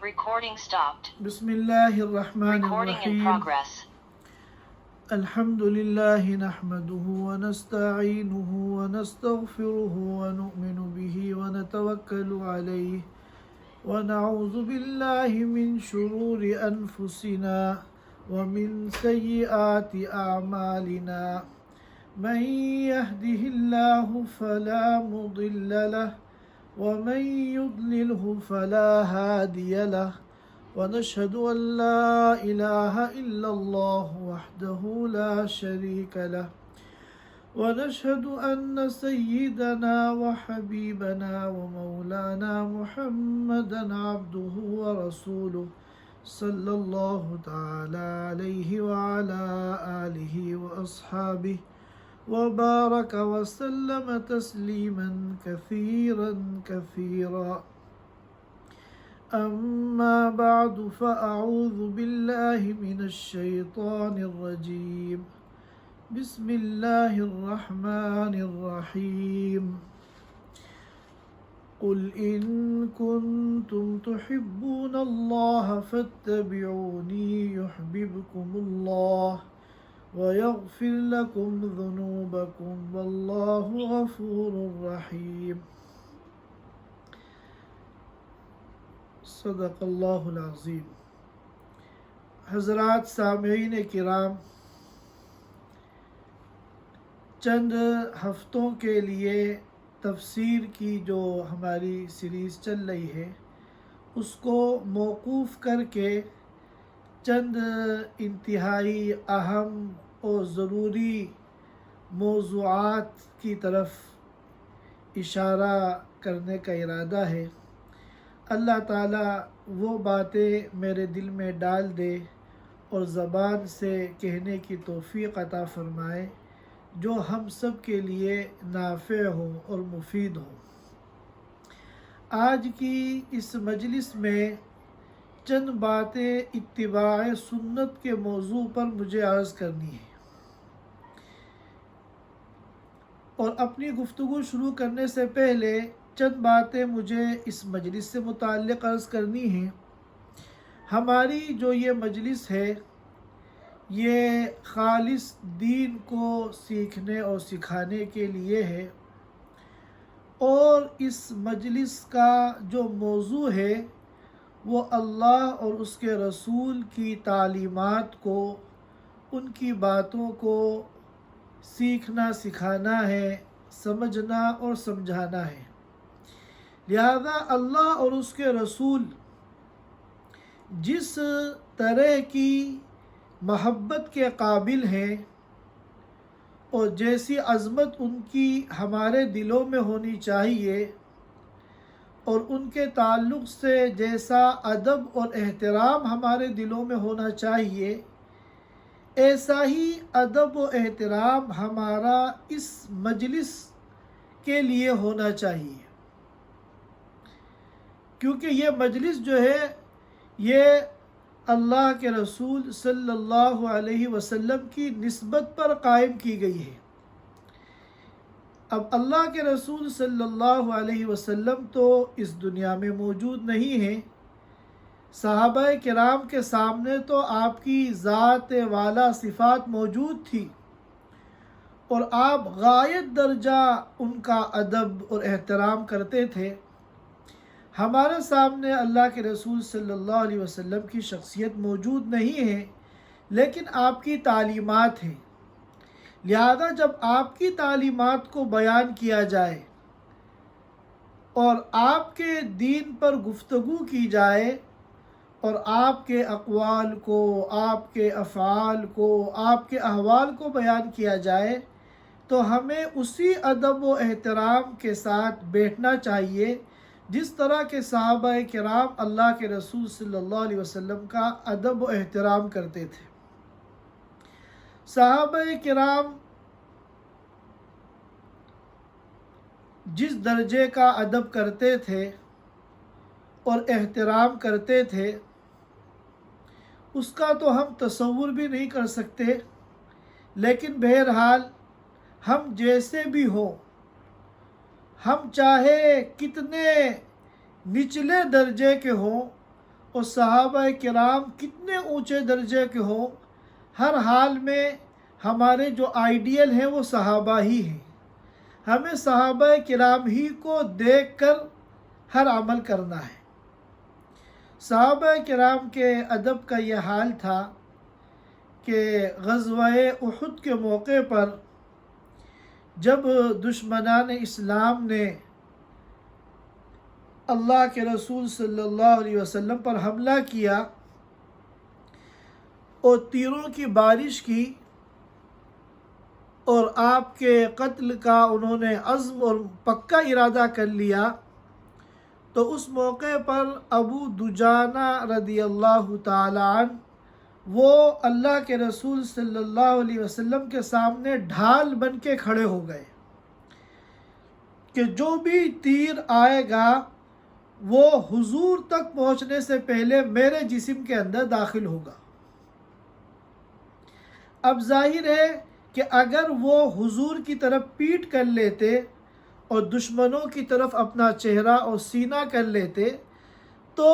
Recording stopped. بسم الله الرحمن Recording in الرحيم. progress. الحمد لله نحمده ونستعينه ونستغفره ونؤمن به ونتوكل عليه ونعوذ بالله من شرور أنفسنا ومن سيئات أعمالنا من يهده الله فلا مضل له ومن يضلله فلا هادي له ونشهد أن لا إله إلا الله وحده لا شريك له ونشهد أن سيدنا وحبيبنا ومولانا محمدا عبده ورسوله صلى الله تعالى عليه وعلى آله وأصحابه وبارك وسلم تسليما كثيرا كثيرا. أما بعد فأعوذ بالله من الشيطان الرجيم. بسم الله الرحمن الرحيم. قل إن كنتم تحبون الله فاتبعوني يحببكم الله ويغفر لكم ذنوبكم والله غفور رحيم. صدق اللہ العظیم. حضرات سامعین کرام، چند ہفتوں کے لیے تفسیر کی جو ہماری سیریز چل رہی ہے اس کو موقوف کر کے چند انتہائی اہم اور ضروری موضوعات کی طرف اشارہ کرنے کا ارادہ ہے. اللہ تعالیٰ وہ باتیں میرے دل میں ڈال دے اور زبان سے کہنے کی توفیق عطا فرمائے جو ہم سب کے لیے نافع ہو اور مفید ہو. آج کی اس مجلس میں چند باتیں اتباع سنت کے موضوع پر مجھے عرض کرنی ہے، اور اپنی گفتگو شروع کرنے سے پہلے چند باتیں مجھے اس مجلس سے متعلق عرض کرنی ہیں. ہماری جو یہ مجلس ہے یہ خالص دین کو سیکھنے اور سکھانے کے لیے ہے، اور اس مجلس کا جو موضوع ہے وہ اللہ اور اس کے رسول کی تعلیمات کو، ان کی باتوں کو سیکھنا سکھانا ہے، سمجھنا اور سمجھانا ہے. لہذا اللہ اور اس کے رسول جس طرح کی محبت کے قابل ہیں اور جیسی عظمت ان کی ہمارے دلوں میں ہونی چاہیے اور ان کے تعلق سے جیسا ادب اور احترام ہمارے دلوں میں ہونا چاہیے، ایسا ہی ادب و احترام ہمارا اس مجلس کے لیے ہونا چاہیے، کیونکہ یہ مجلس جو ہے یہ اللہ کے رسول صلی اللہ علیہ وسلم کی نسبت پر قائم کی گئی ہے. اب اللہ کے رسول صلی اللہ علیہ وسلم تو اس دنیا میں موجود نہیں ہیں. صحابہ کرام کے سامنے تو آپ کی ذات والا صفات موجود تھی اور آپ غایت درجہ ان کا ادب اور احترام کرتے تھے. ہمارے سامنے اللہ کے رسول صلی اللہ علیہ وسلم کی شخصیت موجود نہیں ہے، لیکن آپ کی تعلیمات ہیں. لہذا جب آپ کی تعلیمات کو بیان کیا جائے اور آپ کے دین پر گفتگو کی جائے اور آپ کے اقوال کو، آپ کے افعال کو، آپ کے احوال کو بیان کیا جائے تو ہمیں اسی ادب و احترام کے ساتھ بیٹھنا چاہیے جس طرح کے صحابہ کرام اللہ کے رسول صلی اللہ علیہ وسلم کا ادب و احترام کرتے تھے. صحابہ کرام جس درجے کا ادب کرتے تھے اور احترام کرتے تھے اس کا تو ہم تصور بھی نہیں کر سکتے. لیکن بہرحال ہم جیسے بھی ہوں، ہم چاہے کتنے نچلے درجے کے ہوں، اور صحابہ کرام کتنے اونچے درجے کے ہوں، ہر حال میں ہمارے جو آئیڈیل ہیں وہ صحابہ ہی ہیں۔ ہمیں صحابہ کرام ہی کو دیکھ کر ہر عمل کرنا ہے۔ صحابہ کرام کے ادب کا یہ حال تھا کہ غزوہ احد کے موقع پر جب دشمنان اسلام نے اللہ کے رسول صلی اللہ علیہ وسلم پر حملہ کیا اور تیروں کی بارش کی اور آپ کے قتل کا انہوں نے عزم اور پکا ارادہ کر لیا، تو اس موقع پر ابو دجانہ رضی اللہ تعالی عنہ وہ اللہ کے رسول صلی اللہ علیہ وسلم کے سامنے ڈھال بن کے کھڑے ہو گئے کہ جو بھی تیر آئے گا وہ حضور تک پہنچنے سے پہلے میرے جسم کے اندر داخل ہوگا۔ اب ظاہر ہے کہ اگر وہ حضور کی طرف پیٹ کر لیتے اور دشمنوں کی طرف اپنا چہرہ اور سینہ کر لیتے تو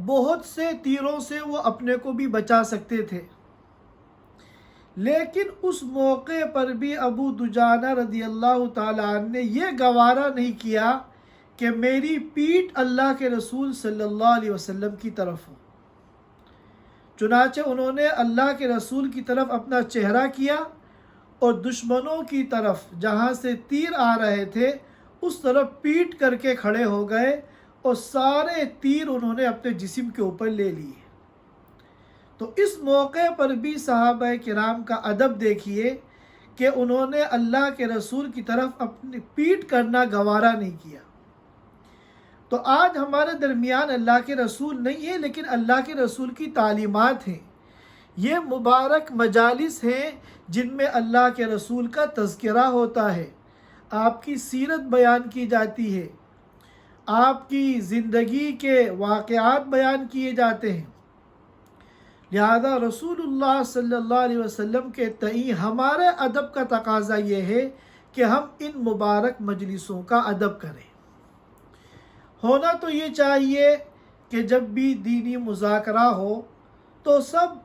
بہت سے تیروں سے وہ اپنے کو بھی بچا سکتے تھے، لیکن اس موقع پر بھی ابو دجانہ رضی اللہ تعالیٰ عنہ نے یہ گوارا نہیں کیا کہ میری پیٹھ اللہ کے رسول صلی اللہ علیہ وسلم کی طرف ہو۔ چنانچہ انہوں نے اللہ کے رسول کی طرف اپنا چہرہ کیا اور دشمنوں کی طرف جہاں سے تیر آ رہے تھے اس طرف پیٹ کر کے کھڑے ہو گئے اور سارے تیر انہوں نے اپنے جسم کے اوپر لے لیے۔ تو اس موقع پر بھی صحابہ کرام کا ادب دیکھیے کہ انہوں نے اللہ کے رسول کی طرف اپنی پیٹ کرنا گوارا نہیں کیا۔ تو آج ہمارے درمیان اللہ کے رسول نہیں ہے، لیکن اللہ کے رسول کی تعلیمات ہیں۔ یہ مبارک مجالس ہیں جن میں اللہ کے رسول کا تذکرہ ہوتا ہے، آپ کی سیرت بیان کی جاتی ہے، آپ کی زندگی کے واقعات بیان کیے جاتے ہیں۔ لہذا رسول اللہ صلی اللہ علیہ وسلم کے تئیں ہمارے ادب کا تقاضا یہ ہے کہ ہم ان مبارک مجلسوں کا ادب کریں۔ ہونا تو یہ چاہیے کہ جب بھی دینی مذاکرہ ہو تو سب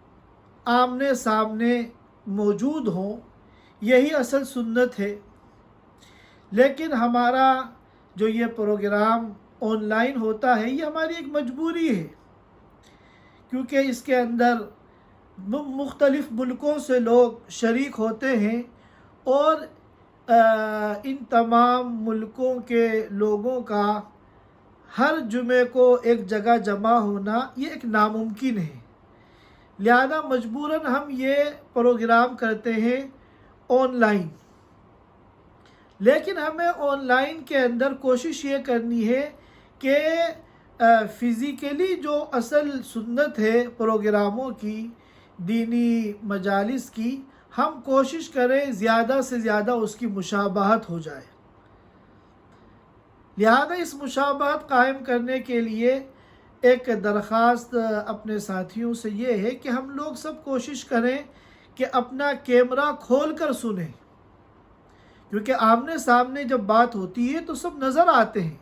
آمنے سامنے موجود ہوں، یہی اصل سنت ہے، لیکن ہمارا جو یہ پروگرام آن لائن ہوتا ہے یہ ہماری ایک مجبوری ہے، کیونکہ اس کے اندر مختلف ملکوں سے لوگ شریک ہوتے ہیں اور ان تمام ملکوں کے لوگوں کا ہر جمعے کو ایک جگہ جمع ہونا یہ ایک ناممکن ہے۔ لہذا مجبوراً ہم یہ پروگرام کرتے ہیں آن لائن، لیکن ہمیں آن لائن کے اندر کوشش یہ کرنی ہے کہ فزیکلی جو اصل سنت ہے پروگراموں کی، دینی مجالس کی، ہم کوشش کریں زیادہ سے زیادہ اس کی مشابہت ہو جائے۔ لہذا اس مشابہت قائم کرنے کے لیے ایک درخواست اپنے ساتھیوں سے یہ ہے کہ ہم لوگ سب کوشش کریں کہ اپنا کیمرہ کھول کر سنیں، کیونکہ آمنے سامنے جب بات ہوتی ہے تو سب نظر آتے ہیں۔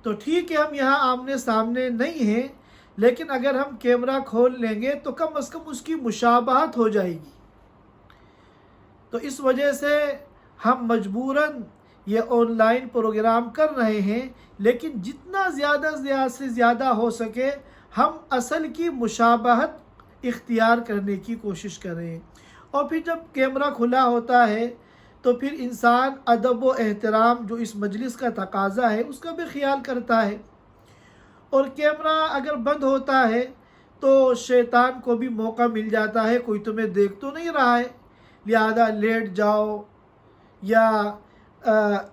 تو ٹھیک ہے ہم یہاں آمنے سامنے نہیں ہیں، لیکن اگر ہم کیمرہ کھول لیں گے تو کم از کم اس کی مشابہت ہو جائے گی۔ تو اس وجہ سے ہم مجبوراً یہ آن لائن پروگرام کر رہے ہیں، لیکن جتنا زیادہ سے زیادہ ہو سکے ہم اصل کی مشابہت اختیار کرنے کی کوشش کریں۔ اور پھر جب کیمرہ کھلا ہوتا ہے تو پھر انسان ادب و احترام جو اس مجلس کا تقاضا ہے اس کا بھی خیال کرتا ہے، اور کیمرہ اگر بند ہوتا ہے تو شیطان کو بھی موقع مل جاتا ہے، کوئی تمہیں دیکھ تو نہیں رہا ہے، لہذا لیٹ جاؤ یا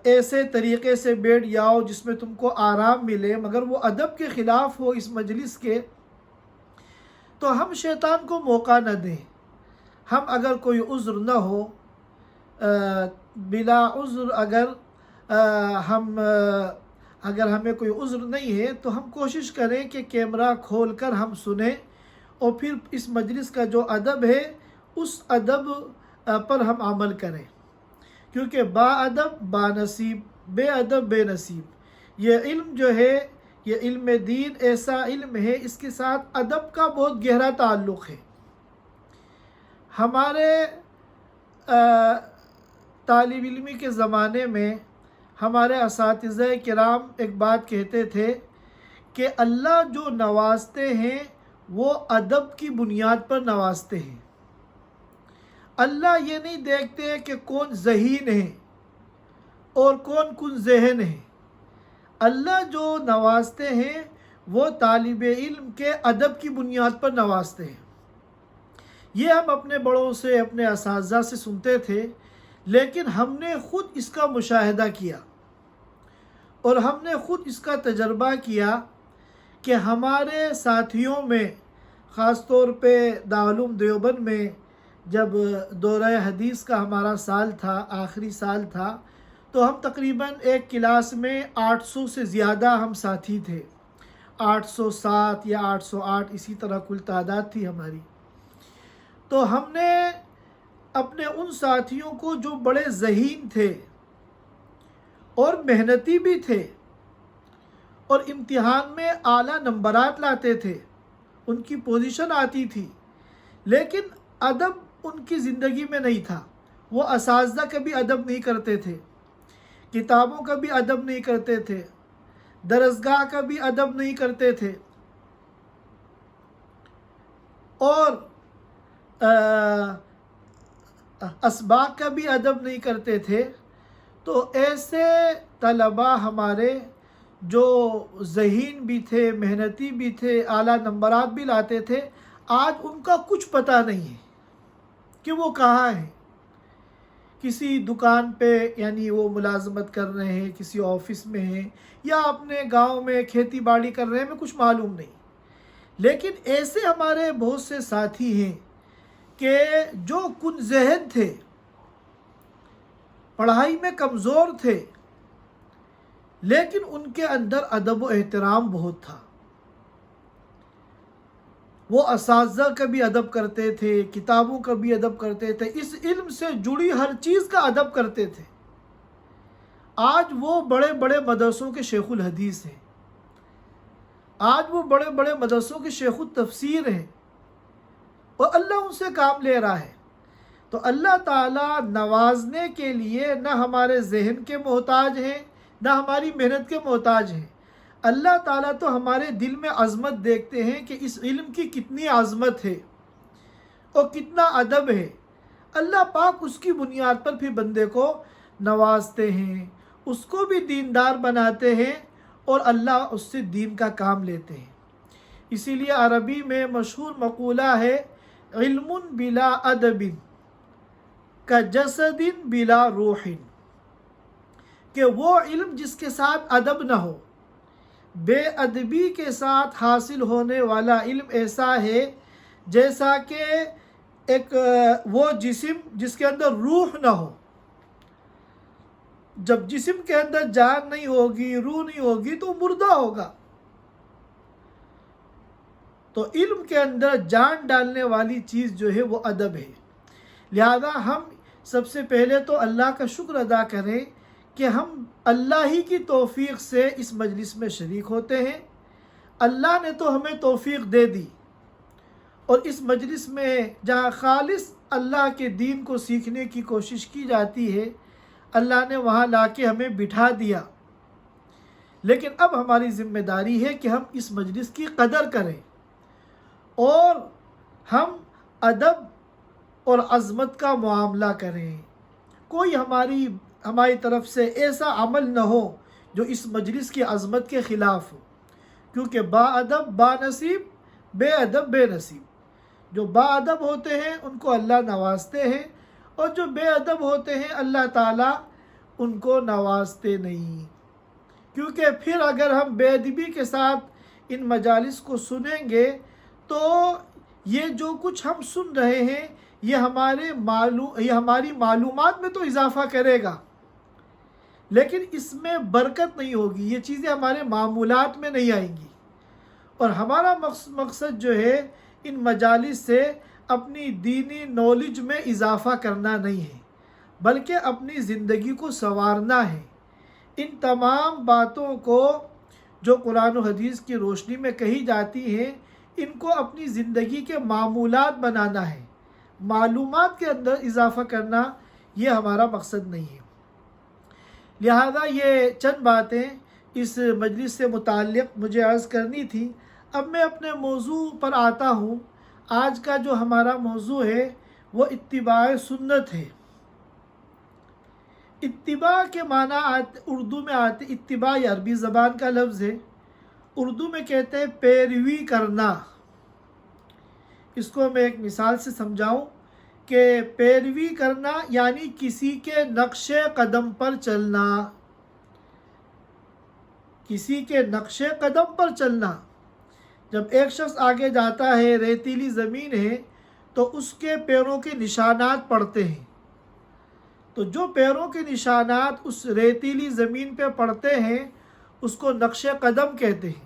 ایسے طریقے سے بیٹھ جاؤ جس میں تم کو آرام ملے، مگر وہ ادب کے خلاف ہو اس مجلس کے، تو ہم شیطان کو موقع نہ دیں۔ ہم اگر کوئی عذر نہ ہو، بلا عذر اگر ہمیں کوئی عذر نہیں ہے تو ہم کوشش کریں کہ کیمرہ کھول کر ہم سنیں، اور پھر اس مجلس کا جو ادب ہے اس ادب پر ہم عمل کریں، کیونکہ با ادب با نصیب، بے ادب بے نصیب۔ یہ علم جو ہے یہ علم دین ایسا علم ہے اس کے ساتھ ادب کا بہت گہرا تعلق ہے۔ ہمارے طالب علمی کے زمانے میں ہمارے اساتذہ کرام ایک بات کہتے تھے کہ اللہ جو نوازتے ہیں وہ ادب کی بنیاد پر نوازتے ہیں۔ اللہ یہ نہیں دیکھتے کہ کون ذہین ہے اور کون ذہن ہے۔ اللہ جو نوازتے ہیں وہ طالب علم کے ادب کی بنیاد پر نوازتے ہیں۔ یہ ہم اپنے بڑوں سے، اپنے اساتذہ سے سنتے تھے، لیکن ہم نے خود اس کا مشاہدہ کیا اور ہم نے خود اس کا تجربہ کیا کہ ہمارے ساتھیوں میں، خاص طور پہ دارالعلوم دیوبند میں جب دورہ حدیث کا ہمارا سال تھا، آخری سال تھا، تو ہم تقریباً ایک کلاس میں 800 سے زیادہ ہم ساتھی تھے، 807 یا 808 اسی طرح کل تعداد تھی ہماری۔ تو ہم نے اپنے ان ساتھیوں کو جو بڑے ذہین تھے اور محنتی بھی تھے اور امتحان میں اعلیٰ نمبرات لاتے تھے، ان کی پوزیشن آتی تھی، لیکن ادب ان کی زندگی میں نہیں تھا۔ وہ اساتذہ کا بھی ادب نہیں کرتے تھے، کتابوں کا بھی ادب نہیں کرتے تھے، درسگاہ کا بھی ادب نہیں کرتے تھے، اور اسباق کا بھی ادب نہیں کرتے تھے۔ تو ایسے طلباء ہمارے جو ذہین بھی تھے، محنتی بھی تھے، اعلیٰ نمبرات بھی لاتے تھے، آج ان کا کچھ پتہ نہیں ہے کہ وہ کہاں ہیں۔ کسی دکان پہ یعنی وہ ملازمت کر رہے ہیں، کسی آفس میں ہیں، یا اپنے گاؤں میں کھیتی باڑی کر رہے ہیں، ہمیں کچھ معلوم نہیں۔ لیکن ایسے ہمارے بہت سے ساتھی ہیں کہ جو کن ذہن تھے، پڑھائی میں کمزور تھے، لیکن ان کے اندر ادب و احترام بہت تھا۔ وہ اساتذہ کا بھی ادب کرتے تھے، کتابوں کا بھی ادب کرتے تھے، اس علم سے جڑی ہر چیز کا ادب کرتے تھے۔ آج وہ بڑے بڑے مدرسوں کے شیخ الحدیث ہیں، آج وہ بڑے بڑے مدرسوں کے شیخ التفسیر ہیں، اور اللہ ان سے کام لے رہا ہے۔ تو اللہ تعالیٰ نوازنے کے لیے نہ ہمارے ذہن کے محتاج ہیں، نہ ہماری محنت کے محتاج ہیں۔ اللہ تعالیٰ تو ہمارے دل میں عظمت دیکھتے ہیں کہ اس علم کی کتنی عظمت ہے اور کتنا ادب ہے۔ اللہ پاک اس کی بنیاد پر پھر بندے کو نوازتے ہیں، اس کو بھی دیندار بناتے ہیں، اور اللہ اس سے دین کا کام لیتے ہیں۔ اسی لیے عربی میں مشہور مقولہ ہے، علم بلا ادب کجسد بلا روح، کہ وہ علم جس کے ساتھ ادب نہ ہو، بے ادبی کے ساتھ حاصل ہونے والا علم ایسا ہے جیسا کہ ایک وہ جسم جس کے اندر روح نہ ہو۔ جب جسم کے اندر جان نہیں ہوگی، روح نہیں ہوگی، تو مردہ ہوگا۔ تو علم کے اندر جان ڈالنے والی چیز جو ہے وہ ادب ہے۔ لہذا ہم سب سے پہلے تو اللہ کا شکر ادا کریں کہ ہم اللہ ہی کی توفیق سے اس مجلس میں شریک ہوتے ہیں۔ اللہ نے تو ہمیں توفیق دے دی، اور اس مجلس میں جہاں خالص اللہ کے دین کو سیکھنے کی کوشش کی جاتی ہے، اللہ نے وہاں لا کے ہمیں بٹھا دیا۔ لیکن اب ہماری ذمہ داری ہے کہ ہم اس مجلس کی قدر کریں، اور ہم ادب اور عظمت کا معاملہ کریں۔ کوئی ہماری طرف سے ایسا عمل نہ ہو جو اس مجلس کی عظمت کے خلاف ہو، کیونکہ با ادب با نصیب، بے ادب بے نصیب۔ جو با ادب ہوتے ہیں ان کو اللہ نوازتے ہیں، اور جو بے ادب ہوتے ہیں اللہ تعالیٰ ان کو نوازتے نہیں۔ کیونکہ پھر اگر ہم بے ادبی کے ساتھ ان مجالس کو سنیں گے تو یہ جو کچھ ہم سن رہے ہیں یہ ہماری معلومات میں تو اضافہ کرے گا، لیکن اس میں برکت نہیں ہوگی، یہ چیزیں ہمارے معمولات میں نہیں آئیں گی۔ اور ہمارا مقصد جو ہے ان مجالس سے اپنی دینی نالج میں اضافہ کرنا نہیں ہے، بلکہ اپنی زندگی کو سنوارنا ہے۔ ان تمام باتوں کو جو قرآن و حدیث کی روشنی میں کہی جاتی ہیں ان کو اپنی زندگی کے معمولات بنانا ہے، معلومات کے اندر اضافہ کرنا یہ ہمارا مقصد نہیں ہے۔ لہذا یہ چند باتیں اس مجلس سے متعلق مجھے عرض کرنی تھی۔ اب میں اپنے موضوع پر آتا ہوں۔ آج کا جو ہمارا موضوع ہے وہ اتباع سنت ہے۔ اتباع کے معنی اردو میں آتے، اتباع عربی زبان کا لفظ ہے، اردو میں کہتے ہیں پیروی کرنا۔ اس کو میں ایک مثال سے سمجھاؤں کہ پیروی کرنا یعنی کسی کے نقش قدم پر چلنا، کسی کے نقش قدم پر چلنا۔ جب ایک شخص آگے جاتا ہے، ریتیلی زمین ہے تو اس کے پیروں کے نشانات پڑتے ہیں، تو جو پیروں کے نشانات اس ریتیلی زمین پہ پڑتے ہیں اس کو نقش قدم کہتے ہیں۔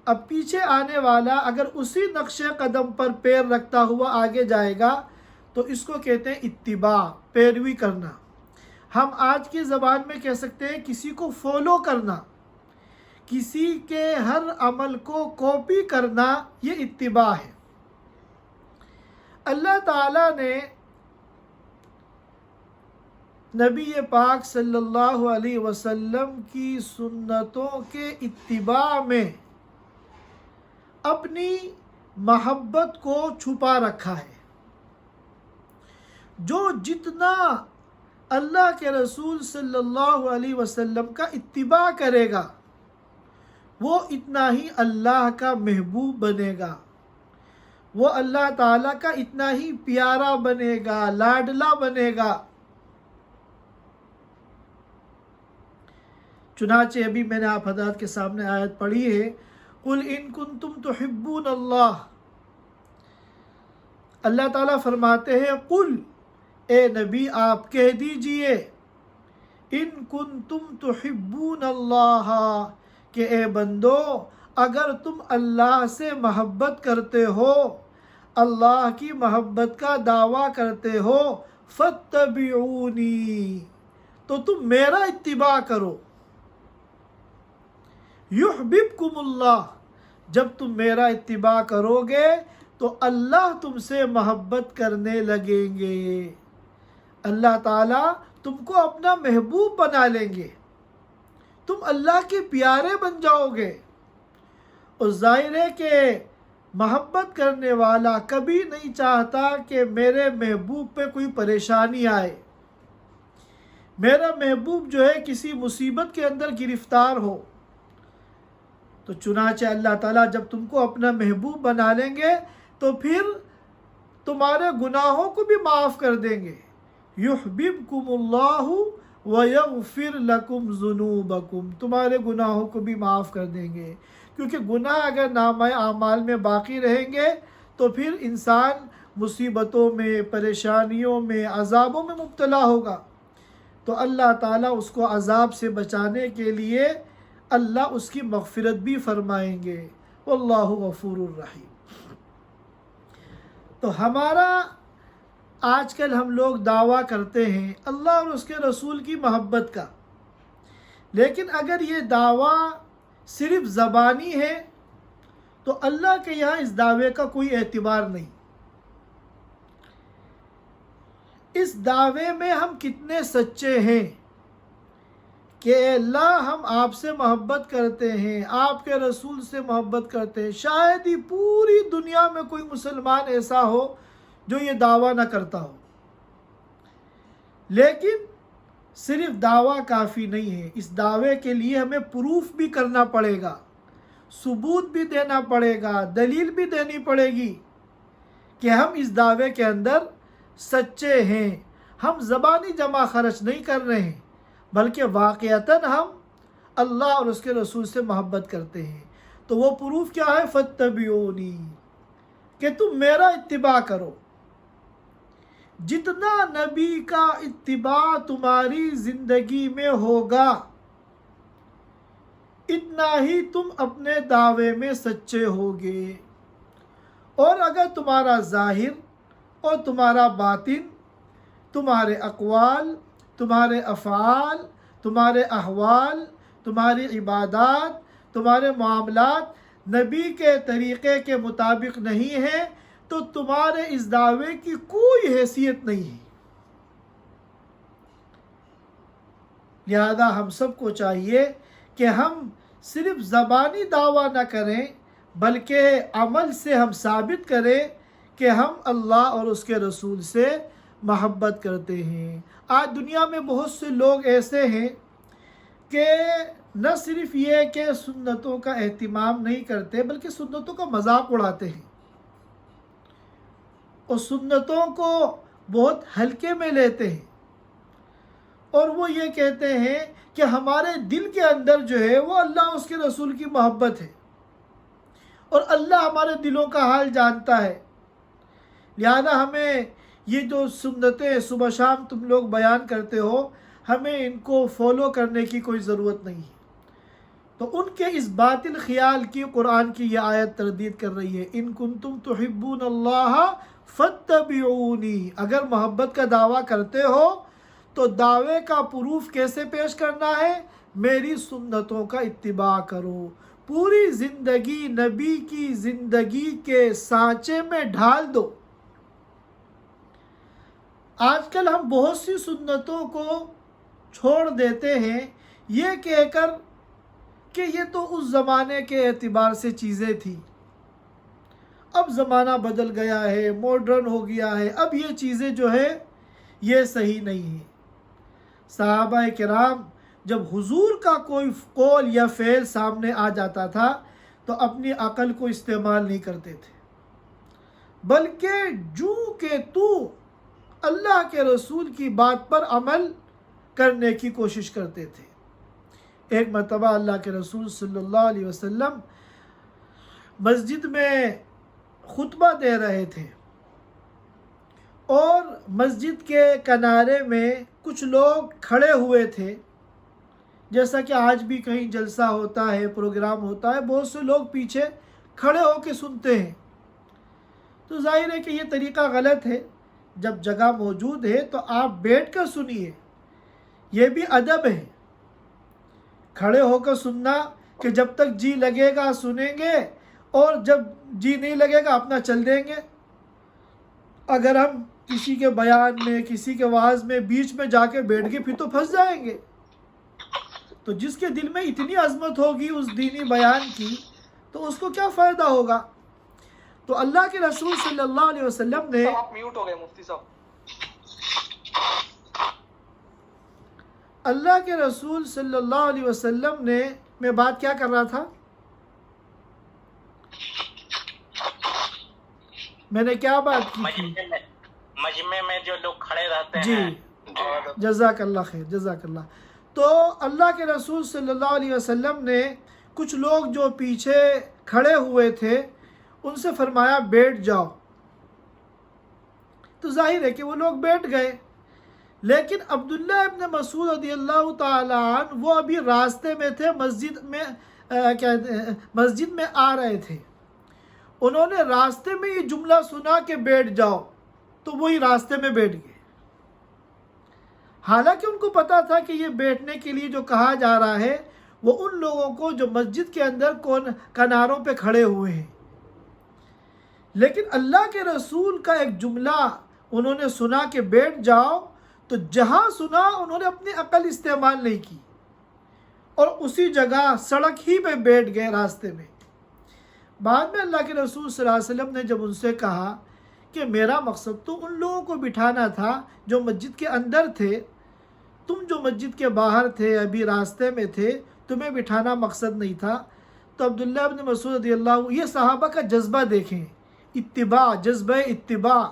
اب پیچھے آنے والا اگر اسی نقش قدم پر پیر رکھتا ہوا آگے جائے گا تو اس کو کہتے ہیں اتباع، پیروی کرنا۔ ہم آج کی زبان میں کہہ سکتے ہیں کسی کو فالو کرنا، کسی کے ہر عمل کو کاپی کرنا، یہ اتباع ہے۔ اللہ تعالیٰ نے نبی پاک صلی اللہ علیہ وسلم کی سنتوں کے اتباع میں اپنی محبت کو چھپا رکھا ہے۔ جو جتنا اللہ کے رسول صلی اللہ علیہ وسلم کا اتباع کرے گا وہ اتنا ہی اللہ کا محبوب بنے گا، وہ اللہ تعالیٰ کا اتنا ہی پیارا بنے گا، لاڈلا بنے گا۔ چنانچہ ابھی میں نے آپ حضرات کے سامنے آیت پڑھی ہے، قُلْ إِن كُنتُمْ تُحِبُّونَ اللَّهَ۔ اللہ تعالیٰ فرماتے ہیں قُلْ، اے نبی آپ کہہ دیجئے، إِن كُنتُمْ تُحِبُّونَ اللَّهَ، کہ اے بندو اگر تم اللہ سے محبت کرتے ہو، اللہ کی محبت کا دعویٰ کرتے ہو، فَاتَّبِعُونِي، تو تم میرا اتباع کرو۔ یحببکم اللہ، جب تم میرا اتباع کرو گے تو اللہ تم سے محبت کرنے لگیں گے، اللہ تعالیٰ تم کو اپنا محبوب بنا لیں گے، تم اللہ کے پیارے بن جاؤ گے۔ اور ظاہر ہے کہ محبت کرنے والا کبھی نہیں چاہتا کہ میرے محبوب پہ کوئی پریشانی آئے، میرا محبوب جو ہے کسی مصیبت کے اندر گرفتار ہو۔ تو چنانچہ اللہ تعالیٰ جب تم کو اپنا محبوب بنا لیں گے تو پھر تمہارے گناہوں کو بھی معاف کر دیں گے۔ یحببکم اللہ ویغفر لکم ذنوبکم، تمہارے گناہوں کو بھی معاف کر دیں گے، کیونکہ گناہ اگر نامہ اعمال میں باقی رہیں گے تو پھر انسان مصیبتوں میں، پریشانیوں میں، عذابوں میں مبتلا ہوگا۔ تو اللہ تعالیٰ اس کو عذاب سے بچانے کے لیے اللہ اس کی مغفرت بھی فرمائیں گے، واللہ غفور الرحیم۔ تو ہمارا آج کل ہم لوگ دعویٰ کرتے ہیں اللہ اور اس کے رسول کی محبت کا، لیکن اگر یہ دعویٰ صرف زبانی ہے تو اللہ کے یہاں اس دعوے کا کوئی اعتبار نہیں۔ اس دعوے میں ہم کتنے سچے ہیں کہ اے اللہ ہم آپ سے محبت کرتے ہیں، آپ کے رسول سے محبت کرتے ہیں۔ شاید ہی پوری دنیا میں کوئی مسلمان ایسا ہو جو یہ دعویٰ نہ کرتا ہو، لیکن صرف دعویٰ کافی نہیں ہے، اس دعوے کے لیے ہمیں پروف بھی کرنا پڑے گا، ثبوت بھی دینا پڑے گا، دلیل بھی دینی پڑے گی کہ ہم اس دعوے کے اندر سچے ہیں، ہم زبانی جمع خرچ نہیں کر رہے ہیں بلکہ واقعتاً ہم اللہ اور اس کے رسول سے محبت کرتے ہیں۔ تو وہ پروف کیا ہے؟ فَاتَّبِعُونِی، کہ تم میرا اتباع کرو۔ جتنا نبی کا اتباع تمہاری زندگی میں ہوگا اتنا ہی تم اپنے دعوے میں سچے ہوگے، اور اگر تمہارا ظاہر اور تمہارا باطن، تمہارے اقوال، تمہارے افعال، تمہارے احوال، تمہاری عبادات، تمہارے معاملات نبی کے طریقے کے مطابق نہیں ہیں تو تمہارے اس دعوے کی کوئی حیثیت نہیں ہے۔ لہذا ہم سب کو چاہیے کہ ہم صرف زبانی دعویٰ نہ کریں بلکہ عمل سے ہم ثابت کریں کہ ہم اللہ اور اس کے رسول سے محبت کرتے ہیں۔ آج دنیا میں بہت سے لوگ ایسے ہیں کہ نہ صرف یہ کہ سنتوں کا اہتمام نہیں کرتے بلکہ سنتوں کا مذاق اڑاتے ہیں اور سنتوں کو بہت ہلکے میں لیتے ہیں، اور وہ یہ کہتے ہیں کہ ہمارے دل کے اندر جو ہے وہ اللہ اس کے رسول کی محبت ہے اور اللہ ہمارے دلوں کا حال جانتا ہے، لہذا ہمیں یہ جو سنتیں صبح شام تم لوگ بیان کرتے ہو ہمیں ان کو فالو کرنے کی کوئی ضرورت نہیں ہے۔ تو ان کے اس باطل خیال کی قرآن کی یہ آیت تردید کر رہی ہے، ان کنتم تحبون اللہ فاتبعونی، اگر محبت کا دعویٰ کرتے ہو تو دعوے کا پروف کیسے پیش کرنا ہے؟ میری سنتوں کا اتباع کرو، پوری زندگی نبی کی زندگی کے سانچے میں ڈھال دو۔ آج کل ہم بہت سی سنتوں کو چھوڑ دیتے ہیں یہ کہہ کر کہ یہ تو اس زمانے کے اعتبار سے چیزیں تھیں، اب زمانہ بدل گیا ہے، ماڈرن ہو گیا ہے، اب یہ چیزیں جو ہے یہ صحیح نہیں ہیں۔ صحابہ کرام جب حضور کا کوئی قول یا فعل سامنے آ جاتا تھا تو اپنی عقل کو استعمال نہیں کرتے تھے بلکہ جو کہ تو اللہ کے رسول کی بات پر عمل کرنے کی کوشش کرتے تھے۔ ایک مرتبہ اللہ کے رسول صلی اللہ علیہ وسلم مسجد میں خطبہ دے رہے تھے اور مسجد کے کنارے میں کچھ لوگ کھڑے ہوئے تھے، جیسا کہ آج بھی کہیں جلسہ ہوتا ہے، پروگرام ہوتا ہے، بہت سے لوگ پیچھے کھڑے ہو کے سنتے ہیں۔ تو ظاہر ہے کہ یہ طریقہ غلط ہے، جب جگہ موجود ہے تو آپ بیٹھ کر سنیے، یہ بھی ادب ہے۔ کھڑے ہو کر سننا کہ جب تک جی لگے گا سنیں گے اور جب جی نہیں لگے گا اپنا چل دیں گے۔ اگر ہم کسی کے بیان میں، کسی کے وعظ میں بیچ میں جا کے بیٹھ گئے پھر تو پھنس جائیں گے۔ تو جس کے دل میں اتنی عظمت ہوگی اس دینی بیان کی تو اس کو کیا فائدہ ہوگا؟ تو اللہ کے رسول صلی اللہ علیہ وسلم نے آپ میوٹ ہو گئے مفتی صاحب۔ اللہ کے رسول صلی اللہ علیہ وسلم نے، میں بات کیا کر رہا تھا؟ میں نے کیا بات کی تھی؟ مجمع میں جو لوگ کھڑے رہتے جی، ہیں۔ جزاک اللہ خیر، جزاک اللہ۔ تو اللہ کے رسول صلی اللہ علیہ وسلم نے کچھ لوگ جو پیچھے کھڑے ہوئے تھے ان سے فرمایا بیٹھ جاؤ، تو ظاہر ہے کہ وہ لوگ بیٹھ گئے، لیکن عبداللہ ابن مسعود رضی اللہ تعالیٰ عنہ وہ ابھی راستے میں تھے، مسجد میں آ رہے تھے، انہوں نے راستے میں یہ جملہ سنا کہ بیٹھ جاؤ تو وہی راستے میں بیٹھ گئے، حالانکہ ان کو پتا تھا کہ یہ بیٹھنے کے لیے جو کہا جا رہا ہے وہ ان لوگوں کو جو مسجد کے اندر کناروں پہ کھڑے ہوئے ہیں، لیکن اللہ کے رسول کا ایک جملہ انہوں نے سنا کہ بیٹھ جاؤ، تو جہاں سنا انہوں نے اپنی عقل استعمال نہیں کی اور اسی جگہ سڑک ہی پہ بیٹھ گئے راستے میں۔ بعد میں اللہ کے رسول صلی اللہ علیہ وسلم نے جب ان سے کہا کہ میرا مقصد تو ان لوگوں کو بٹھانا تھا جو مسجد کے اندر تھے، تم جو مسجد کے باہر تھے ابھی راستے میں تھے تمہیں بٹھانا مقصد نہیں تھا، تو عبداللہ ابن مسعود رضی اللہ، یہ صحابہ کا جذبہ دیکھیں، اتباع، جذبہ اتباع۔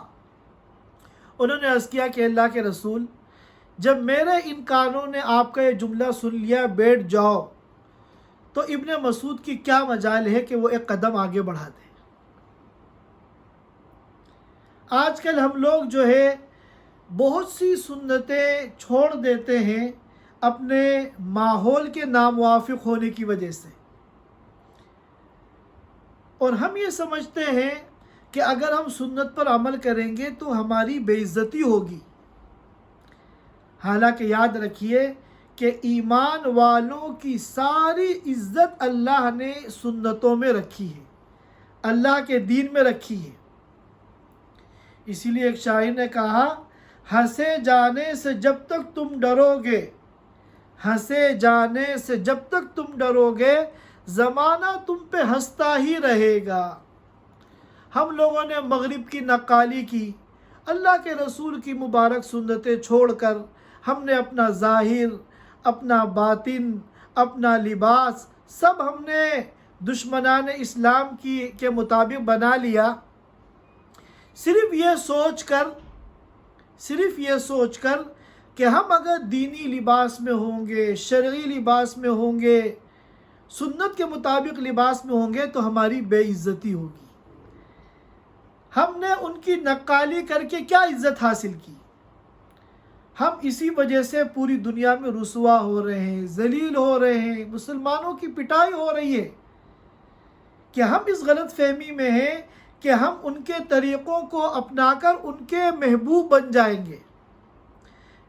انہوں نے عرض کیا کہ اللہ کے رسول جب میرے ان کانوں نے آپ کا یہ جملہ سن لیا بیٹھ جاؤ، تو ابن مسعود کی کیا مجال ہے کہ وہ ایک قدم آگے بڑھا دیں۔ آج کل ہم لوگ جو ہے بہت سی سنتیں چھوڑ دیتے ہیں اپنے ماحول کے ناموافق ہونے کی وجہ سے، اور ہم یہ سمجھتے ہیں کہ اگر ہم سنت پر عمل کریں گے تو ہماری بے عزتی ہوگی، حالانکہ یاد رکھیے کہ ایمان والوں کی ساری عزت اللہ نے سنتوں میں رکھی ہے، اللہ کے دین میں رکھی ہے۔ اسی لیے ایک شاعر نے کہا، ہنسے جانے سے جب تک تم ڈرو گے، ہنسے جانے سے جب تک تم ڈرو گے، زمانہ تم پہ ہنستا ہی رہے گا۔ ہم لوگوں نے مغرب کی نقالی کی، اللہ کے رسول کی مبارک سنتیں چھوڑ کر ہم نے اپنا ظاہر، اپنا باطن، اپنا لباس سب ہم نے دشمنان اسلام کے مطابق بنا لیا، صرف یہ سوچ کر کہ ہم اگر دینی لباس میں ہوں گے، شرعی لباس میں ہوں گے، سنت کے مطابق لباس میں ہوں گے تو ہماری بے عزتی ہوگی۔ ہم نے ان کی نقالی کر کے کیا عزت حاصل کی؟ ہم اسی وجہ سے پوری دنیا میں رسوا ہو رہے ہیں، ذلیل ہو رہے ہیں، مسلمانوں کی پٹائی ہو رہی ہے کہ ہم اس غلط فہمی میں ہیں کہ ہم ان کے طریقوں کو اپنا کر ان کے محبوب بن جائیں گے۔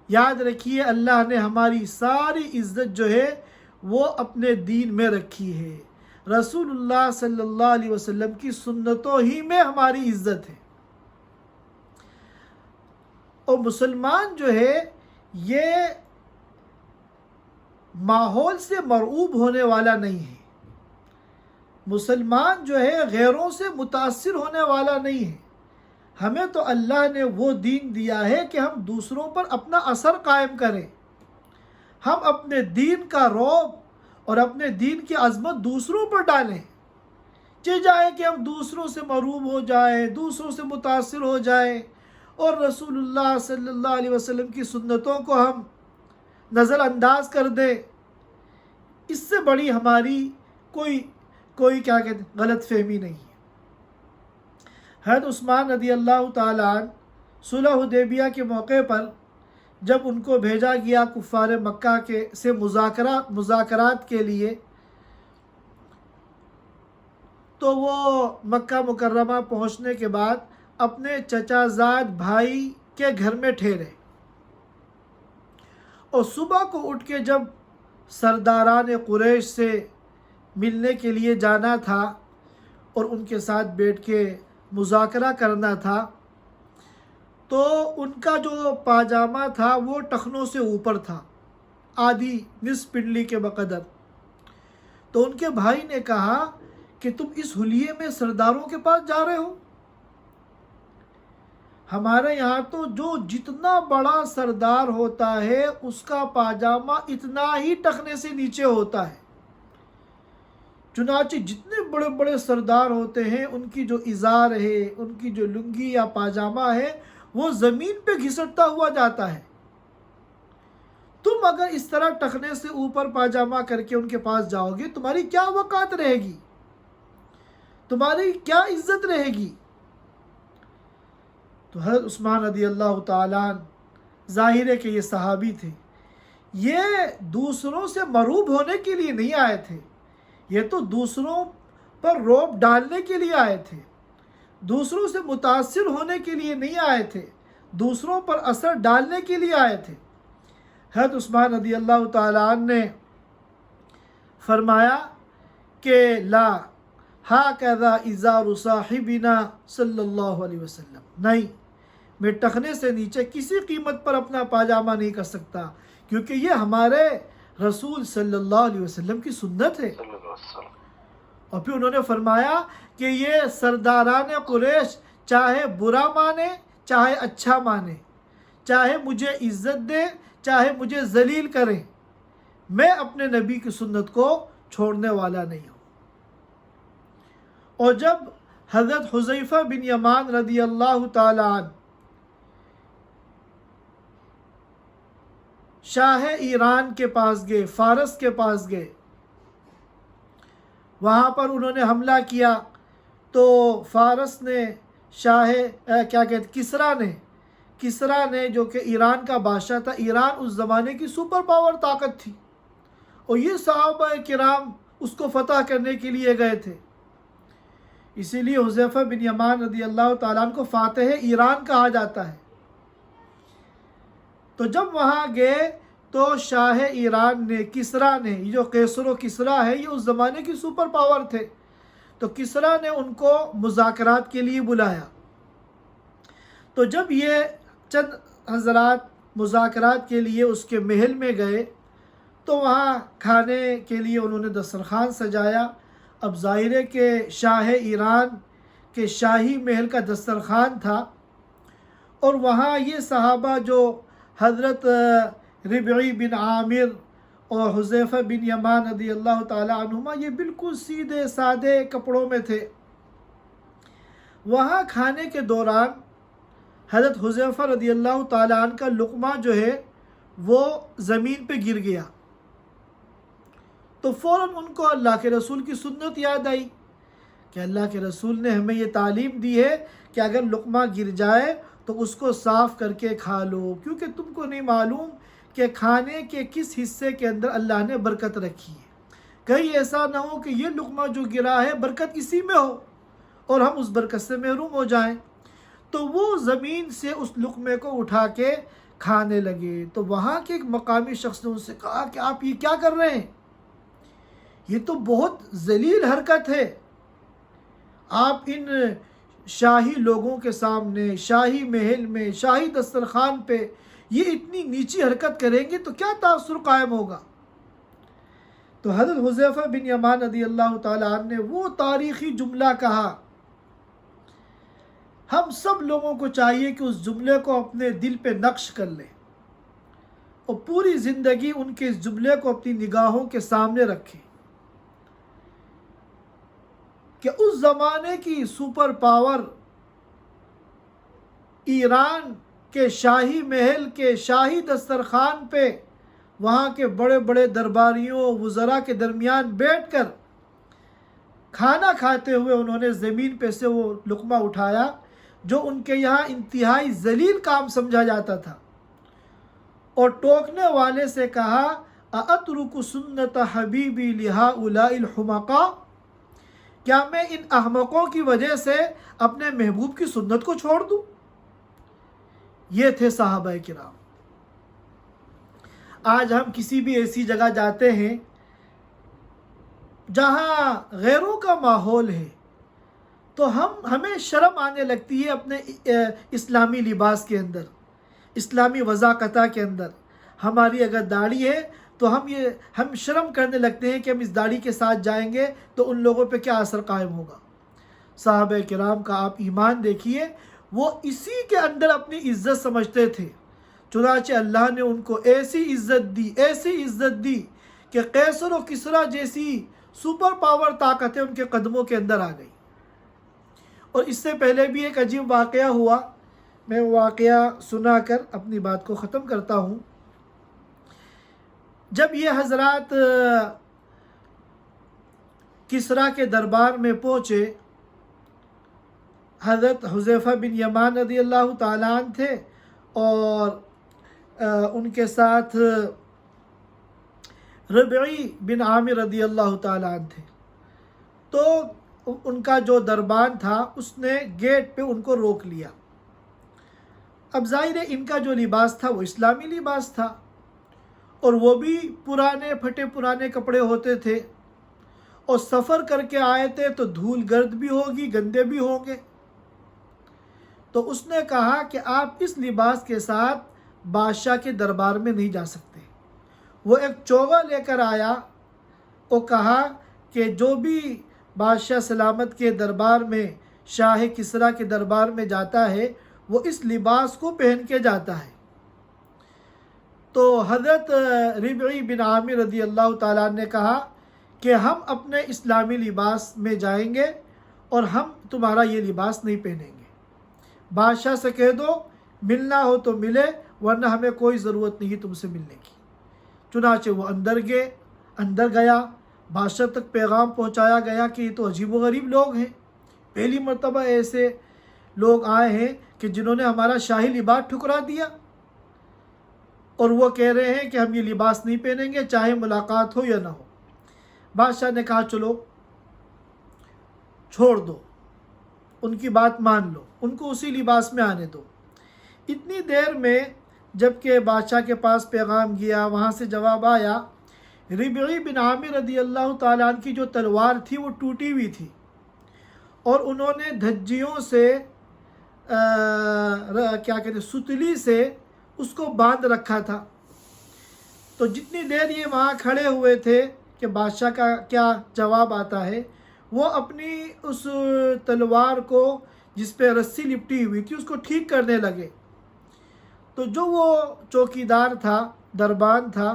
یاد رکھیے، اللہ نے ہماری ساری عزت جو ہے وہ اپنے دین میں رکھی ہے، رسول اللہ صلی اللہ علیہ وسلم کی سنتوں ہی میں ہماری عزت ہے۔ اور مسلمان جو ہے یہ ماحول سے مرعوب ہونے والا نہیں ہے، مسلمان جو ہے غیروں سے متاثر ہونے والا نہیں ہے۔ ہمیں تو اللہ نے وہ دین دیا ہے کہ ہم دوسروں پر اپنا اثر قائم کریں، ہم اپنے دین کا رعب اور اپنے دین کی عظمت دوسروں پر ڈالیں، چاہے کہ ہم دوسروں سے مرعوب ہو جائیں، دوسروں سے متاثر ہو جائیں اور رسول اللہ صلی اللہ علیہ وسلم کی سنتوں کو ہم نظر انداز کر دیں۔ اس سے بڑی ہماری کوئی کیا کہتے ہیں غلط فہمی نہیں ہے۔ حضرت عثمان رضی اللہ تعالیٰ عنہ صلح حدیبیہ کے موقع پر جب ان کو بھیجا گیا کفار مکہ سے مذاکرات کے لیے، تو وہ مکہ مکرمہ پہنچنے کے بعد اپنے چچا زاد بھائی کے گھر میں ٹھہرے، اور صبح کو اٹھ کے جب سرداران قریش سے ملنے کے لیے جانا تھا اور ان کے ساتھ بیٹھ کے مذاکرہ کرنا تھا، تو ان کا جو پاجامہ تھا وہ ٹخنوں سے اوپر تھا، آدھی نصف پنڈلی کے بقدر۔ تو ان کے بھائی نے کہا کہ تم اس حلیے میں سرداروں کے پاس جا رہے ہو؟ ہمارے یہاں تو جو جتنا بڑا سردار ہوتا ہے اس کا پاجامہ اتنا ہی ٹخنے سے نیچے ہوتا ہے، چنانچہ جتنے بڑے بڑے سردار ہوتے ہیں ان کی جو ازار ہے، ان کی جو لنگی یا پاجامہ ہے وہ زمین پہ گھسٹتا ہوا جاتا ہے۔ تم اگر اس طرح ٹخنے سے اوپر پاجامہ کر کے ان کے پاس جاؤ گے، تمہاری کیا وقار رہے گی، تمہاری کیا عزت رہے گی؟ تو حضرت عثمان رضی اللہ تعالیٰ عنہ ظاہر ہے کہ یہ صحابی تھے، یہ دوسروں سے مرعوب ہونے کے لیے نہیں آئے تھے، یہ تو دوسروں پر رعب ڈالنے کے لیے آئے تھے، دوسروں سے متاثر ہونے کے لیے نہیں آئے تھے، دوسروں پر اثر ڈالنے کے لیے آئے تھے۔ حضرت عثمان رضی اللہ تعالیٰ عنہ نے فرمایا کہ لا ہاکذا ازار صاحبنا صلی اللہ علیہ وسلم، نہیں، میں ٹخنے سے نیچے کسی قیمت پر اپنا پاجامہ نہیں کر سکتا، کیونکہ یہ ہمارے رسول صلی اللہ علیہ وسلم کی سنت ہے۔ اور پھر انہوں نے فرمایا کہ یہ سرداران قریش چاہے برا مانے چاہے اچھا مانے، چاہے مجھے عزت دے چاہے مجھے ذلیل کریں، میں اپنے نبی کی سنت کو چھوڑنے والا نہیں ہوں۔ اور جب حضرت حذیفہ بن یمان رضی اللہ تعالی عنہ شاہ ایران کے پاس گئے، فارس کے پاس گئے، وہاں پر انہوں نے حملہ کیا، تو فارس نے کسرا نے جو کہ ایران کا بادشاہ تھا، ایران اس زمانے کی سپر پاور طاقت تھی، اور یہ صحابہ کرام اس کو فتح کرنے کے لیے گئے تھے، اسی لیے حذیفہ بن یمان رضی اللہ تعالیٰ عنہ کو فاتح ایران کہا جاتا ہے۔ تو جب وہاں گئے تو شاہ ایران نے، کسرا نے، یہ جو قیصر و کسرا ہے یہ اس زمانے کی سپر پاور تھے، تو کسرا نے ان کو مذاکرات کے لیے بلایا۔ تو جب یہ چند حضرات مذاکرات کے لیے اس کے محل میں گئے تو وہاں کھانے کے لیے انہوں نے دسترخوان سجایا۔ اب ظاہر ہے کہ شاہ ایران کے شاہی محل کا دسترخوان تھا، اور وہاں یہ صحابہ جو حضرت ربعی بن عامر اور حذیفہ بن یمان رضی اللہ تعالی عنہما یہ بالکل سیدھے سادے کپڑوں میں تھے۔ وہاں کھانے کے دوران حضرت حذیفہ رضی اللہ تعالی عنہ کا لقمہ جو ہے وہ زمین پہ گر گیا، تو فوراً ان کو اللہ کے رسول کی سنت یاد آئی کہ اللہ کے رسول نے ہمیں یہ تعلیم دی ہے کہ اگر لقمہ گر جائے تو اس کو صاف کر کے کھا لو، کیونکہ تم کو نہیں معلوم کہ کھانے کے کس حصے کے اندر اللہ نے برکت رکھی ہے، کہیں ایسا نہ ہو کہ یہ لقمہ جو گرا ہے برکت اسی میں ہو اور ہم اس برکت سے محروم ہو جائیں۔ تو وہ زمین سے اس لقمے کو اٹھا کے کھانے لگے۔ تو وہاں کے ایک مقامی شخص نے ان سے کہا کہ آپ یہ کیا کر رہے ہیں؟ یہ تو بہت ذلیل حرکت ہے، آپ ان شاہی لوگوں کے سامنے، شاہی محل میں، شاہی دسترخوان پہ یہ اتنی نیچی حرکت کریں گے تو کیا تاثر قائم ہوگا؟ تو حضرت حذیفہ بن یمان رضی اللہ تعالیٰ عنہ نے وہ تاریخی جملہ کہا۔ ہم سب لوگوں کو چاہیے کہ اس جملے کو اپنے دل پہ نقش کر لیں اور پوری زندگی ان کے اس جملے کو اپنی نگاہوں کے سامنے رکھیں کہ اس زمانے کی سپر پاور ایران کے شاہی محل کے شاہی دسترخوان پہ وہاں کے بڑے بڑے درباریوں وزراء کے درمیان بیٹھ کر کھانا کھاتے ہوئے انہوں نے زمین پہ سے وہ لقمہ اٹھایا جو ان کے یہاں انتہائی ذلیل کام سمجھا جاتا تھا، اور ٹوکنے والے سے کہا اَأَتْرُكُ سُنَّةَ حَبِيبِي لِهَؤُلَاءِ الْحُمَقَاءِ، کیا میں ان احمقوں کی وجہ سے اپنے محبوب کی سنت کو چھوڑ دوں؟ یہ تھے صحابہ کرام۔ آج ہم کسی بھی ایسی جگہ جاتے ہیں جہاں غیروں کا ماحول ہے تو ہمیں شرم آنے لگتی ہے اپنے اسلامی لباس کے اندر، اسلامی وضاقتہ کے اندر۔ ہماری اگر داڑھی ہے تو ہم شرم کرنے لگتے ہیں کہ ہم اس داڑھی کے ساتھ جائیں گے تو ان لوگوں پہ کیا اثر قائم ہوگا۔ صحابہ کرام کا آپ ایمان دیکھیے، وہ اسی کے اندر اپنی عزت سمجھتے تھے، چنانچہ اللہ نے ان کو ایسی عزت دی کہ قیصر و کسرا جیسی سپر پاور طاقتیں ان کے قدموں کے اندر آ گئی۔ اور اس سے پہلے بھی ایک عجیب واقعہ ہوا، میں واقعہ سنا کر اپنی بات کو ختم کرتا ہوں۔ جب یہ حضرات کسرا کے دربار میں پہنچے، حضرت حذیفہ بن یمان رضی اللہ تعالیٰ عنہ تھے اور ان کے ساتھ ربعی بن عامر رضی اللہ تعالیٰ عنہ تھے۔ تو ان کا جو دربان تھا اس نے گیٹ پہ ان کو روک لیا۔ اب ظاہر ہے ان کا جو لباس تھا وہ اسلامی لباس تھا، اور وہ بھی پرانے پھٹے پرانے کپڑے ہوتے تھے، اور سفر کر کے آئے تھے تو دھول گرد بھی ہوگی، گندے بھی ہوں گے۔ تو اس نے کہا کہ آپ اس لباس کے ساتھ بادشاہ کے دربار میں نہیں جا سکتے۔ وہ ایک چوغا لے کر آیا اور کہا کہ جو بھی بادشاہ سلامت کے دربار میں، شاہ کسرا کے دربار میں جاتا ہے وہ اس لباس کو پہن کے جاتا ہے۔ تو حضرت ربعی بن عامر رضی اللہ تعالیٰ نے کہا کہ ہم اپنے اسلامی لباس میں جائیں گے اور ہم تمہارا یہ لباس نہیں پہنیں گے۔ بادشاہ سے کہہ دو ملنا ہو تو ملے، ورنہ ہمیں کوئی ضرورت نہیں تم سے ملنے کی۔ چنانچہ وہ اندر گیا، بادشاہ تک پیغام پہنچایا گیا کہ یہ تو عجیب و غریب لوگ ہیں، پہلی مرتبہ ایسے لوگ آئے ہیں کہ جنہوں نے ہمارا شاہی لباس ٹھکرا دیا، اور وہ کہہ رہے ہیں کہ ہم یہ لباس نہیں پہنیں گے چاہے ملاقات ہو یا نہ ہو۔ بادشاہ نے کہا چلو چھوڑ دو، ان کی بات مان لو، ان کو اسی لباس میں آنے دو۔ اتنی دیر میں جب کہ بادشاہ کے پاس پیغام گیا، وہاں سے جواب آیا، ربعی بن عامر رضی اللہ تعالیٰ عنہ کی جو تلوار تھی وہ ٹوٹی ہوئی تھی اور انہوں نے دھجیوں سے کیا کہتے ہیں ستلی سے اس کو باندھ رکھا تھا۔ تو جتنی دیر یہ وہاں کھڑے ہوئے تھے کہ بادشاہ کا کیا جواب آتا ہے، وہ اپنی اس تلوار کو جس پہ رسی لپٹی ہوئی تھی اس کو ٹھیک کرنے لگے۔ تو جو وہ چوکیدار تھا، دربان تھا،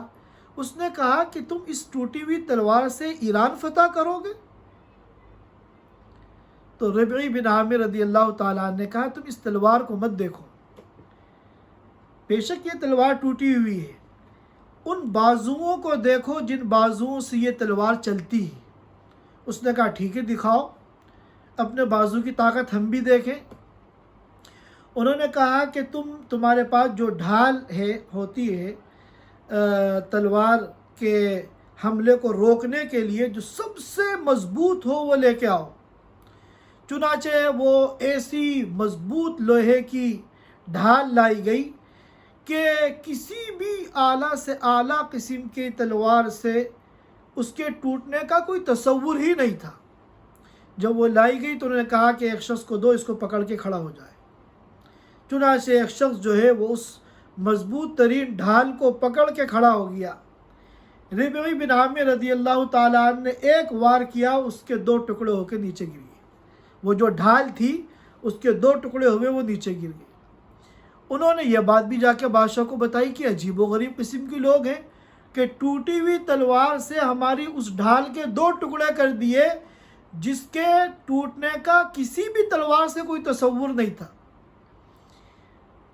اس نے کہا کہ تم اس ٹوٹی ہوئی تلوار سے ایران فتح کرو گے؟ تو ربعی بن عامر رضی اللہ تعالیٰ عنہ نے کہا تم اس تلوار کو مت دیکھو، بے شک یہ تلوار ٹوٹی ہوئی ہے، ان بازوؤں کو دیکھو جن بازوؤں سے یہ تلوار چلتی ہے۔ اس نے کہا ٹھیک ہے دکھاؤ، اپنے بازو کی طاقت ہم بھی دیکھیں۔ انہوں نے کہا کہ تمہارے پاس جو ڈھال ہوتی ہے تلوار کے حملے کو روکنے کے لیے، جو سب سے مضبوط ہو وہ لے کے آؤ۔ چنانچہ وہ ایسی مضبوط لوہے کی ڈھال لائی گئی کہ کسی بھی اعلیٰ سے اعلیٰ قسم کی تلوار سے اس کے ٹوٹنے کا کوئی تصور ہی نہیں تھا۔ جب وہ لائی گئی تو انہوں نے کہا کہ ایک شخص کو دو، اس کو پکڑ کے کھڑا ہو جائے۔ چنانچہ ایک شخص جو ہے وہ اس مضبوط ترین ڈھال کو پکڑ کے کھڑا ہو گیا۔ ربعی بن عامر رضی اللہ تعالیٰ عنہ نے ایک وار کیا، اس کے دو ٹکڑے ہو کے نیچے گر گئے۔ وہ جو ڈھال تھی اس کے دو ٹکڑے ہوئے وہ نیچے گر گئے۔ انہوں نے یہ بات بھی جا کے بادشاہ کو بتائی کہ عجیب و غریب قسم کے لوگ ہیں کہ ٹوٹی ہوئی تلوار سے ہماری اس ڈھال کے دو ٹکڑے کر دیے جس کے ٹوٹنے کا کسی بھی تلوار سے کوئی تصور نہیں تھا۔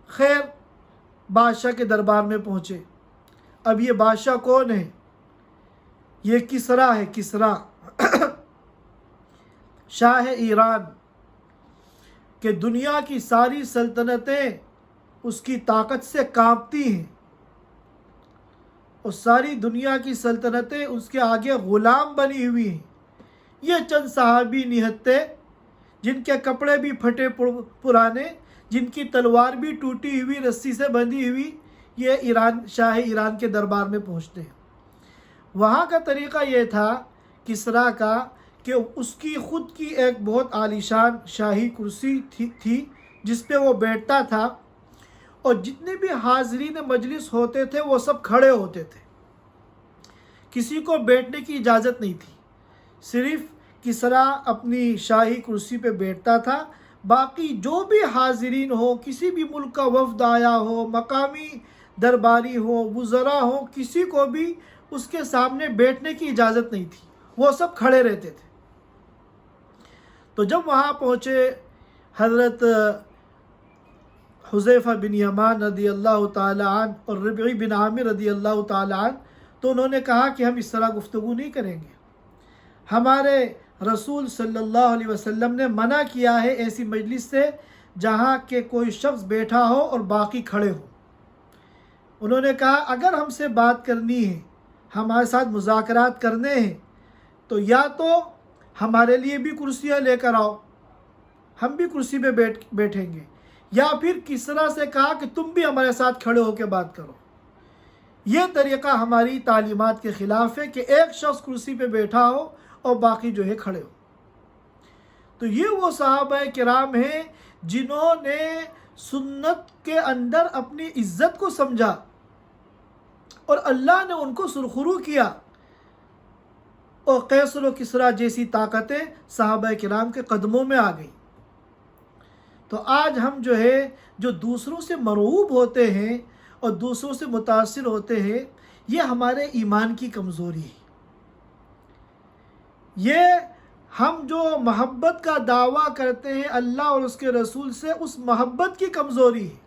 خیر بادشاہ کے دربار میں پہنچے۔ اب یہ بادشاہ کون ہے؟ یہ کسریٰ ہے، کسریٰ شاہ ایران، کہ دنیا کی ساری سلطنتیں اس کی طاقت سے کانپتی ہیں اور ساری دنیا کی سلطنتیں اس کے آگے غلام بنی ہوئی ہیں۔ یہ چند صحابی نہتے جن کے کپڑے بھی پھٹے پرانے، جن کی تلوار بھی ٹوٹی ہوئی رسی سے بندھی ہوئی، یہ شاہ ایران کے دربار میں پہنچتے ہیں۔ وہاں کا طریقہ یہ تھا کسریٰ کا کہ اس کی خود کی ایک بہت عالیشان شاہی کرسی تھی جس پہ وہ بیٹھتا تھا، اور جتنے بھی حاضرین مجلس ہوتے تھے وہ سب کھڑے ہوتے تھے، کسی کو بیٹھنے کی اجازت نہیں تھی۔ صرف کسریٰ اپنی شاہی کرسی پہ بیٹھتا تھا، باقی جو بھی حاضرین ہو، کسی بھی ملک کا وفد آیا ہو، مقامی درباری ہو، وزراء ہو، کسی کو بھی اس کے سامنے بیٹھنے کی اجازت نہیں تھی، وہ سب کھڑے رہتے تھے۔ تو جب وہاں پہنچے حضرت حذیفہ بن یمان رضی اللہ تعالیٰ عنہ اور ربعی بن عامر رضی اللہ تعالیٰ عنہ، تو انہوں نے کہا کہ ہم اس طرح گفتگو نہیں کریں گے، ہمارے رسول صلی اللہ علیہ وسلم نے منع کیا ہے ایسی مجلس سے جہاں کہ کوئی شخص بیٹھا ہو اور باقی کھڑے ہو۔ انہوں نے کہا اگر ہم سے بات کرنی ہے، ہمارے ساتھ مذاکرات کرنے ہیں، تو یا تو ہمارے لیے بھی کرسیاں لے کر آؤ، ہم بھی کرسی پہ بیٹھیں گے، یا پھر کسریٰ سے کہا کہ تم بھی ہمارے ساتھ کھڑے ہو کے بات کرو۔ یہ طریقہ ہماری تعلیمات کے خلاف ہے کہ ایک شخص کرسی پہ بیٹھا ہو اور باقی جو ہے کھڑے ہو۔ تو یہ وہ صحابہ کرام ہیں جنہوں نے سنت کے اندر اپنی عزت کو سمجھا اور اللہ نے ان کو سرخرو کیا، اور قیصر و کسریٰ جیسی طاقتیں صحابہ کرام کے قدموں میں آ گئیں۔ تو آج ہم جو ہے جو دوسروں سے مرعوب ہوتے ہیں اور دوسروں سے متاثر ہوتے ہیں، یہ ہمارے ایمان کی کمزوری ہے۔ یہ ہم جو محبت کا دعویٰ کرتے ہیں اللہ اور اس کے رسول سے، اس محبت کی کمزوری ہے۔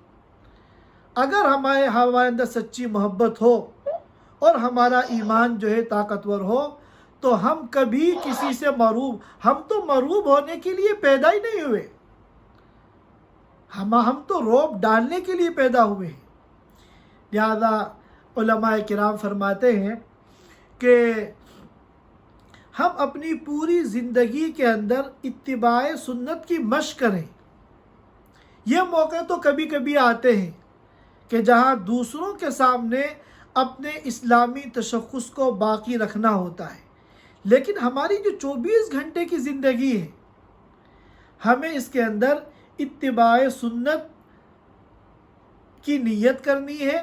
اگر ہمارے اندر سچی محبت ہو اور ہمارا ایمان جو ہے طاقتور ہو تو ہم کبھی کسی سے ہم تو مرعوب ہونے کے لیے پیدا ہی نہیں ہوئے، ہم تو رعب ڈالنے کے لیے پیدا ہوئے ہیں۔ لہذا علماء کرام فرماتے ہیں کہ ہم اپنی پوری زندگی کے اندر اتباع سنت کی مشق کریں۔ یہ موقع تو کبھی کبھی آتے ہیں کہ جہاں دوسروں کے سامنے اپنے اسلامی تشخص کو باقی رکھنا ہوتا ہے، لیکن ہماری جو 24 گھنٹے کی زندگی ہے ہمیں اس کے اندر اتباع سنت کی نیت کرنی ہے۔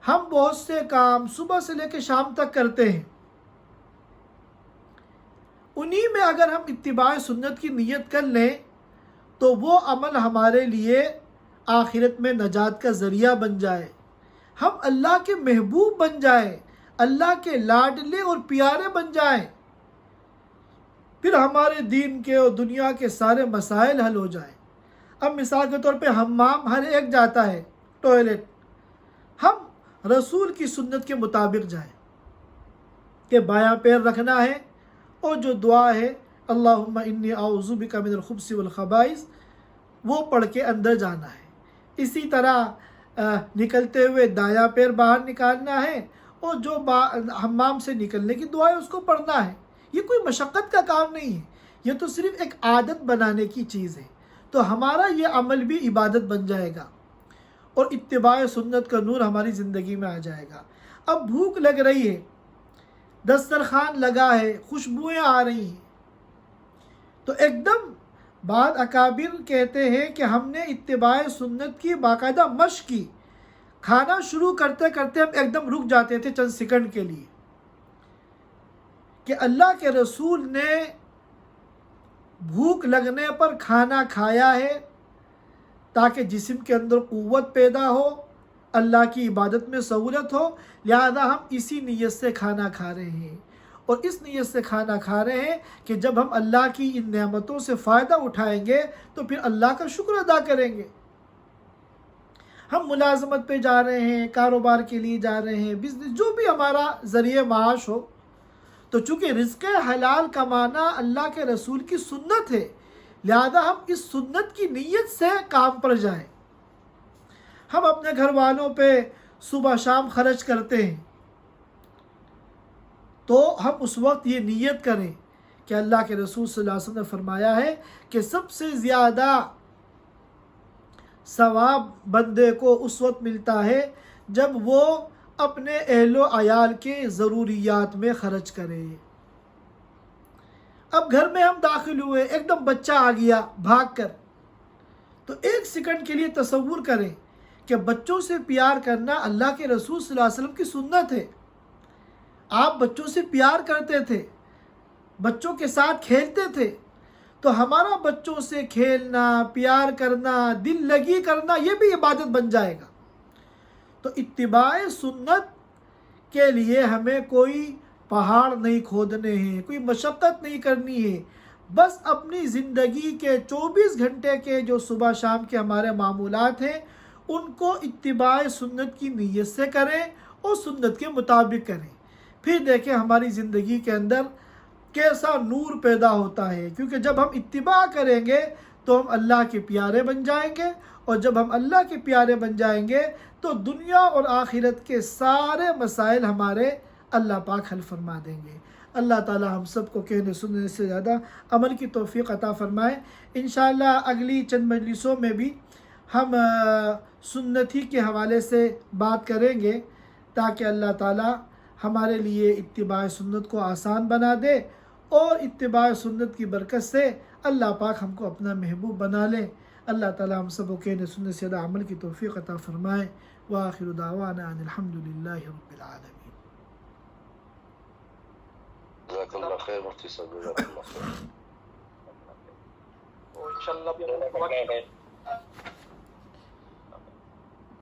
ہم بہت سے کام صبح سے لے کے شام تک کرتے ہیں، انہی میں اگر ہم اتباع سنت کی نیت کر لیں تو وہ عمل ہمارے لیے آخرت میں نجات کا ذریعہ بن جائے، ہم اللہ کے محبوب بن جائیں، اللہ کے لاڈلے اور پیارے بن جائیں، پھر ہمارے دین کے اور دنیا کے سارے مسائل حل ہو جائیں۔ اب مثال کے طور پہ حمام ہر ایک جاتا ہے، ٹوائلٹ، ہم رسول کی سنت کے مطابق جائیں کہ بایاں پیر رکھنا ہے اور جو دعا ہے اللہم انی اعوذ بک من الخبث والخبائث وہ پڑھ کے اندر جانا ہے۔ اسی طرح نکلتے ہوئے دایاں پیر باہر نکالنا ہے اور جو حمام سے نکلنے کی دعا ہے اس کو پڑھنا ہے۔ یہ کوئی مشقت کا کام نہیں ہے، یہ تو صرف ایک عادت بنانے کی چیز ہے، تو ہمارا یہ عمل بھی عبادت بن جائے گا اور اتباع سنت کا نور ہماری زندگی میں آ جائے گا۔ اب بھوک لگ رہی ہے، دسترخوان لگا ہے، خوشبوئیں آ رہی ہیں، تو ایک دم بعض اکابر کہتے ہیں کہ ہم نے اتباع سنت کی باقاعدہ مشق کی، کھانا شروع کرتے کرتے ہم ایک دم رک جاتے تھے چند سیکنڈ کے لیے کہ اللہ کے رسول نے بھوک لگنے پر کھانا کھایا ہے تاکہ جسم کے اندر قوت پیدا ہو، اللہ کی عبادت میں سہولت ہو، لہذا ہم اسی نیت سے کھانا کھا رہے ہیں، اور اس نیت سے کھانا کھا رہے ہیں کہ جب ہم اللہ کی ان نعمتوں سے فائدہ اٹھائیں گے تو پھر اللہ کا شکر ادا کریں گے۔ ہم ملازمت پہ جا رہے ہیں، کاروبار کے لیے جا رہے ہیں، بزنس، جو بھی ہمارا ذریعہ معاش ہو، تو چونکہ رزق حلال کمانا اللہ کے رسول کی سنت ہے، لہذا ہم اس سنت کی نیت سے کام پر جائیں۔ ہم اپنے گھر والوں پہ صبح شام خرچ کرتے ہیں تو ہم اس وقت یہ نیت کریں کہ اللہ کے رسول صلی اللہ علیہ وسلم نے فرمایا ہے کہ سب سے زیادہ ثواب بندے کو اس وقت ملتا ہے جب وہ اپنے اہل و عیال کے ضروریات میں خرچ کرے۔ اب گھر میں ہم داخل ہوئے، ایک دم بچہ آ گیا بھاگ کر، تو ایک سیکنڈ کے لیے تصور کریں کہ بچوں سے پیار کرنا اللہ کے رسول صلی اللہ علیہ وسلم کی سنت ہے۔ آپ بچوں سے پیار کرتے تھے، بچوں کے ساتھ کھیلتے تھے، تو ہمارا بچوں سے کھیلنا، پیار کرنا، دل لگی کرنا، یہ بھی عبادت بن جائے گا۔ تو اتباع سنت کے لیے ہمیں کوئی پہاڑ نہیں کھودنے ہیں، کوئی مشقت نہیں کرنی ہے، بس اپنی زندگی کے 24 گھنٹے کے جو صبح شام کے ہمارے معمولات ہیں ان کو اتباع سنت کی نیت سے کریں اور سنت کے مطابق کریں، پھر دیکھیں ہماری زندگی کے اندر کیسا نور پیدا ہوتا ہے، کیونکہ جب ہم اتباع کریں گے تو ہم اللہ کے پیارے بن جائیں گے، اور جب ہم اللہ کے پیارے بن جائیں گے تو دنیا اور آخرت کے سارے مسائل ہمارے اللہ پاک حل فرما دیں گے۔ اللہ تعالی ہم سب کو کہنے سننے سے زیادہ عمل کی توفیق عطا فرمائے۔ انشاءاللہ اگلی چند مجلسوں میں بھی ہم سنت ہی کے حوالے سے بات کریں گے تاکہ اللہ تعالی ہمارے لیے اتباع سنت کو آسان بنا دے، اور اتباع سنت کی برکت سے اللہ پاک ہم کو اپنا محبوب بنا لے۔ اللہ تعالی ہم سب کو کہنے سننے سے زیادہ عمل کی توفیق عطا فرمائے۔ وآخر دعوانا ان الحمدللہ رب العالمین۔ جزاک اللہ خیر مفتی صاحب، جزاک اللہ خیر۔ انشاءاللہ بھی